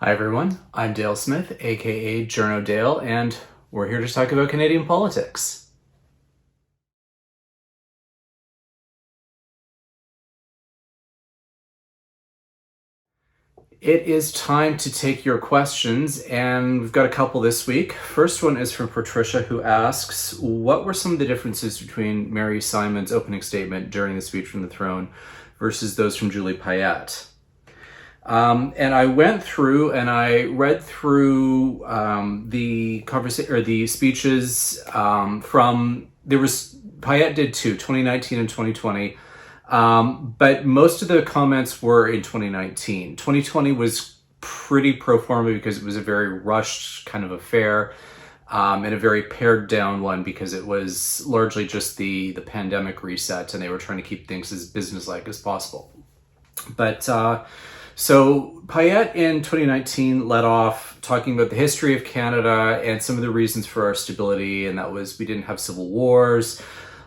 Hi everyone, I'm Dale Smith, aka Journo Dale, and we're here to talk about Canadian politics. It is time to take your questions, and we've got a couple this week. First one is from Patricia, who asks, what were some of the differences between Mary Simon's opening statement during the speech from the throne versus those from Julie Payette? And I went through and I read through the conversation or the speeches from Payette did two, 2019 and 2020. But most of the comments were in 2019. 2020 was pretty pro forma because it was a very rushed kind of affair, and a very pared down one because it was largely just the pandemic reset and they were trying to keep things as businesslike as possible. But so Payette in 2019 led off talking about the history of Canada and some of the reasons for our stability, and that was we didn't have civil wars,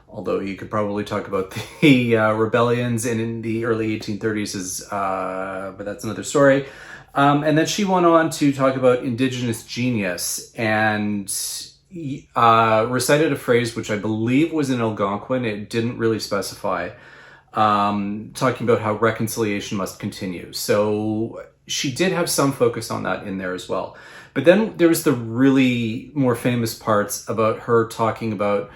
although you could probably talk about the rebellions in the early 1830s, but that's another story. And then she went on to talk about Indigenous genius and recited a phrase which I believe was in Algonquin. It didn't really specify. Talking about how reconciliation must continue. So she did have some focus on that in there as well. But then there was the really more famous parts about her talking about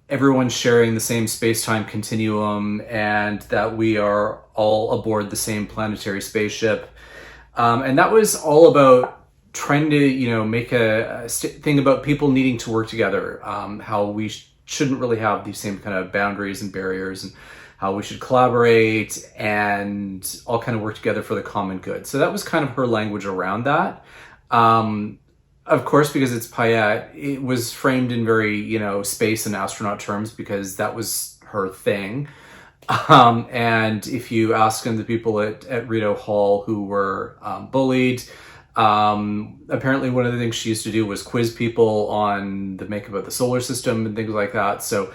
everyone sharing the same space-time continuum and that we are all aboard the same planetary spaceship. And that was all about trying to, make a thing about people needing to work together, how we shouldn't really have these same kind of boundaries and barriers, and how we should collaborate and all kind of work together for the common good. So that was kind of her language around that. Of course, because it's Payette, it was framed in very, space and astronaut terms because that was her thing. And if you ask the people at Rideau Hall who were bullied, apparently one of the things she used to do was quiz people on the makeup of the solar system and things like that. So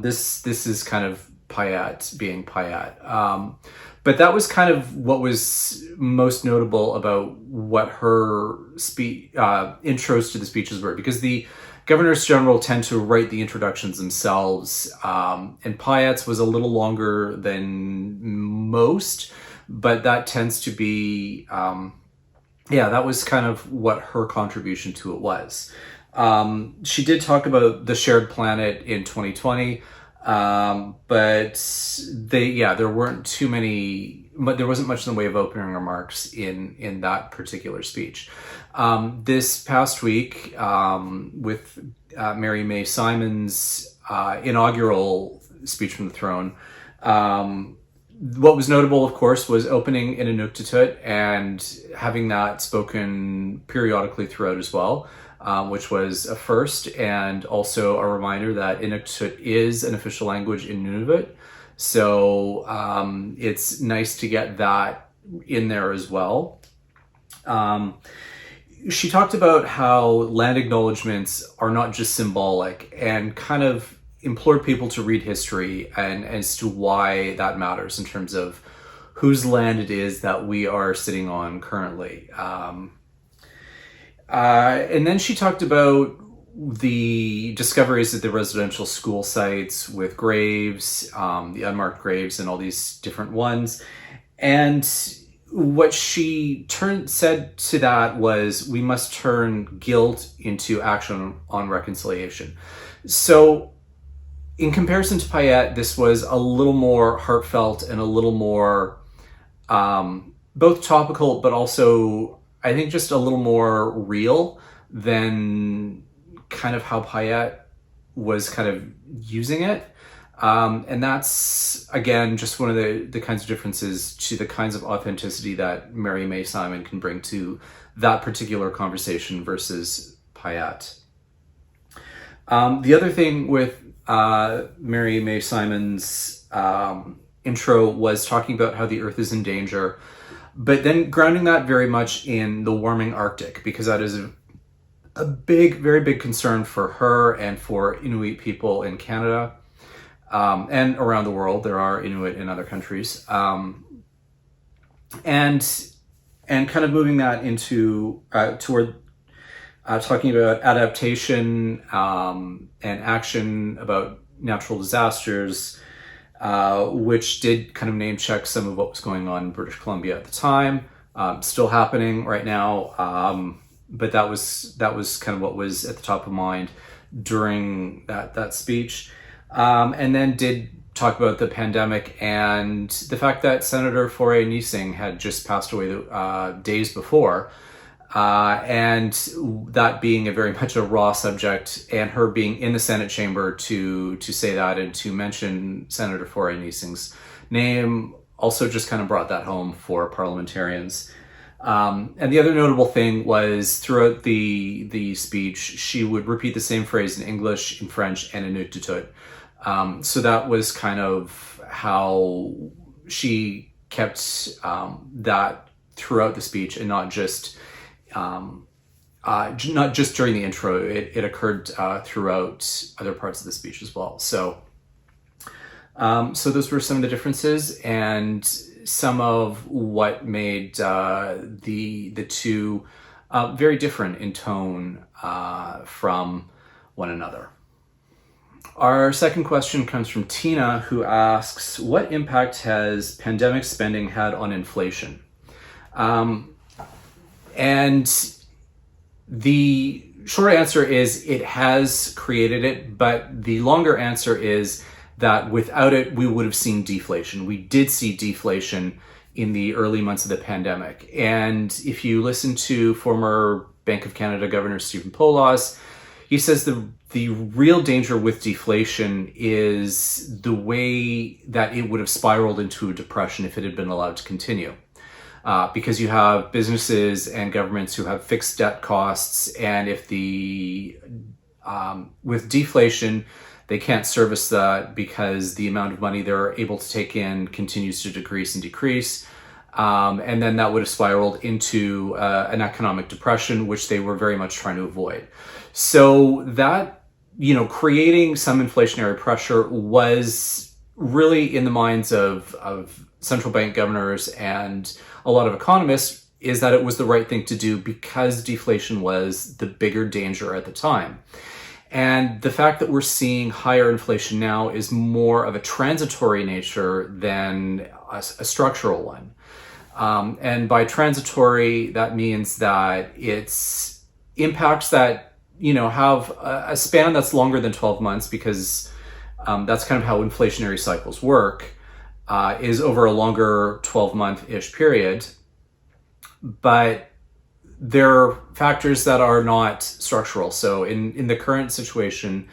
this is kind of Payette being Payette. But that was kind of what was most notable about what her intros to the speeches were, because the governors general tend to write the introductions themselves, and Payette's was a little longer than most, but that tends to be, that was kind of what her contribution to it was. She did talk about the shared planet in 2020. But there weren't too many, but there wasn't much in the way of opening remarks in that particular speech. This past week, with Mary May Simon's inaugural speech from the throne, what was notable, of course, was opening in Inuktitut and having that spoken periodically throughout as well. Which was a first, and also a reminder that Inuktitut is an official language in Nunavut. So it's nice to get that in there as well. She talked about how land acknowledgements are not just symbolic, and kind of implored people to read history and as to why that matters in terms of whose land it is that we are sitting on currently. And then she talked about the discoveries at the residential school sites with graves, the unmarked graves, and all these different ones. And what she said to that was, we must turn guilt into action on reconciliation. So in comparison to Payette, this was a little more heartfelt and a little more both topical, but also I think just a little more real than kind of how Payette was kind of using it. And that's, again, just one of the kinds of differences to the kinds of authenticity that Mary May Simon can bring to that particular conversation versus Payette. The other thing with Mary May Simon's intro was talking about how the Earth is in danger, but then grounding that very much in the warming Arctic, because that is a very big concern for her and for Inuit people in Canada, and around the world. There are Inuit in other countries. And and kind of moving that into toward talking about adaptation and action about natural disasters, which did kind of name check some of what was going on in British Columbia at the time. Still happening right now, but that was kind of what was at the top of mind during that speech, and then did talk about the pandemic and the fact that Senator Faure-Kneesing had just passed away days before. And that being a very much a raw subject, and her being in the Senate chamber to say that and to mention Senator Faure-Kneesing's name also just kind of brought that home for parliamentarians. And the other notable thing was throughout the speech, she would repeat the same phrase in English, in French, and in Inuktitut. So that was kind of how she kept that throughout the speech, and not just during the intro. It occurred throughout other parts of the speech as well. So those were some of the differences and some of what made the two very different in tone from one another. Our second question comes from Tina, who asks, what impact has pandemic spending had on inflation? And the short answer is it has created it, but the longer answer is that without it, we would have seen deflation. We did see deflation in the early months of the pandemic. And if you listen to former Bank of Canada Governor Stephen Poloz, he says the real danger with deflation is the way that it would have spiraled into a depression if it had been allowed to continue. Because you have businesses and governments who have fixed debt costs, and if with deflation, they can't service that because the amount of money they're able to take in continues to decrease and decrease. And then that would have spiraled into an economic depression, which they were very much trying to avoid. So that, creating some inflationary pressure was really in the minds of central bank governors and a lot of economists, is that it was the right thing to do because deflation was the bigger danger at the time. And the fact that we're seeing higher inflation now is more of a transitory nature than a structural one. And by transitory, that means that it's impacts that, have a span that's longer than 12 months, because that's kind of how inflationary cycles work, is over a longer 12-month-ish period. But there are factors that are not structural. So in the current situation,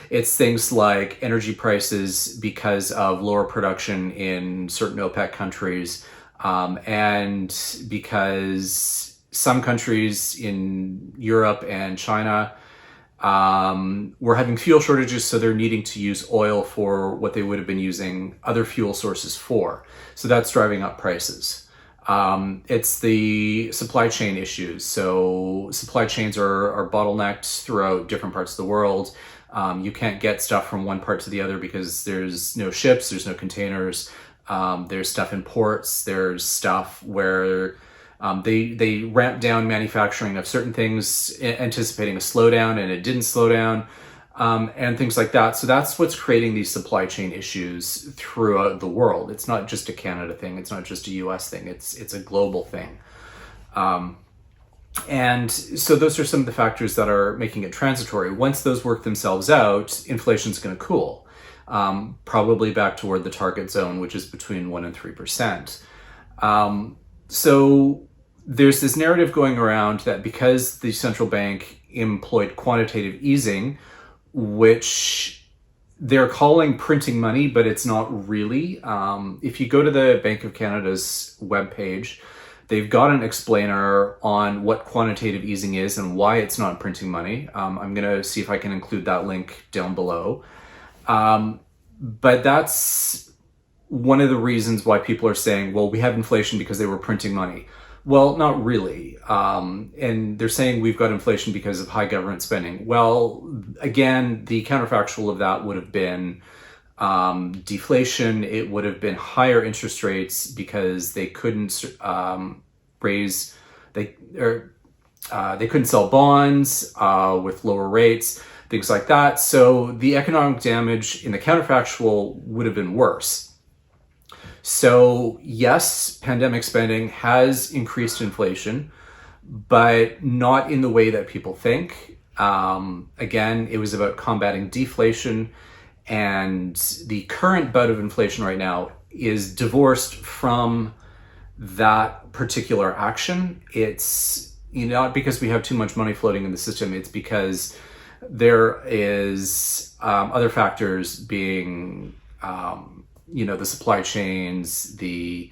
it's things like energy prices because of lower production in certain OPEC countries, and because some countries in Europe and China were having fuel shortages, so they're needing to use oil for what they would have been using other fuel sources for. So that's driving up prices. It's the supply chain issues. So supply chains are bottlenecked throughout different parts of the world. You can't get stuff from one part to the other because there's no ships, there's no containers. There's stuff in ports, there's stuff where they ramped down manufacturing of certain things, anticipating a slowdown, and it didn't slow down, and things like that. So that's what's creating these supply chain issues throughout the world. It's not just a Canada thing. It's not just a US thing. It's a global thing. And so those are some of the factors that are making it transitory. Once those work themselves out, inflation's going to cool, probably back toward the target zone, which is between 1% and 3%. So there's this narrative going around that because the central bank employed quantitative easing, which they're calling printing money, but it's not really. If you go to the Bank of Canada's webpage, they've got an explainer on what quantitative easing is and why it's not printing money. I'm going to see if I can include that link down below. But that's one of the reasons why people are saying, well, we have inflation because they were printing money. Well, not really. And they're saying we've got inflation because of high government spending. Well, again, the counterfactual of that would have been deflation. It would have been higher interest rates because they couldn't raise, they couldn't sell bonds with lower rates, things like that. So the economic damage in the counterfactual would have been worse. So yes, pandemic spending has increased inflation, but not in the way that people think. Again, it was about combating deflation, and the current bout of inflation right now is divorced from that particular action. It's not because we have too much money floating in the system, it's because there is other factors being the supply chains, the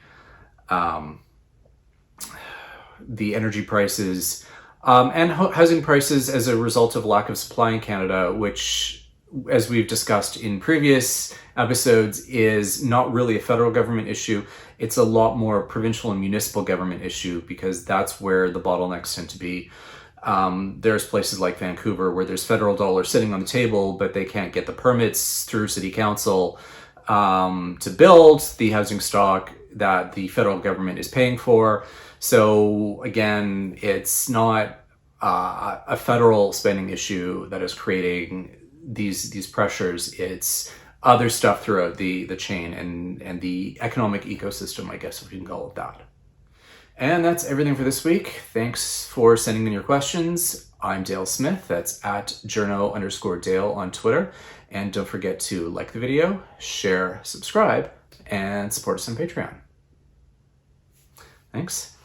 energy prices, and housing prices as a result of lack of supply in Canada, which, as we've discussed in previous episodes, is not really a federal government issue. It's a lot more provincial and municipal government issue, because that's where the bottlenecks tend to be. There's places like Vancouver where there's federal dollars sitting on the table, but they can't get the permits through city council to build the housing stock that the federal government is paying for. So again, it's not a federal spending issue that is creating these pressures. It's other stuff throughout the chain and the economic ecosystem, I guess, if we can call it that. And that's everything for this week. Thanks for sending in your questions. I'm Dale Smith. That's at journo_Dale on Twitter. And don't forget to like the video, share, subscribe, and support us on Patreon. Thanks.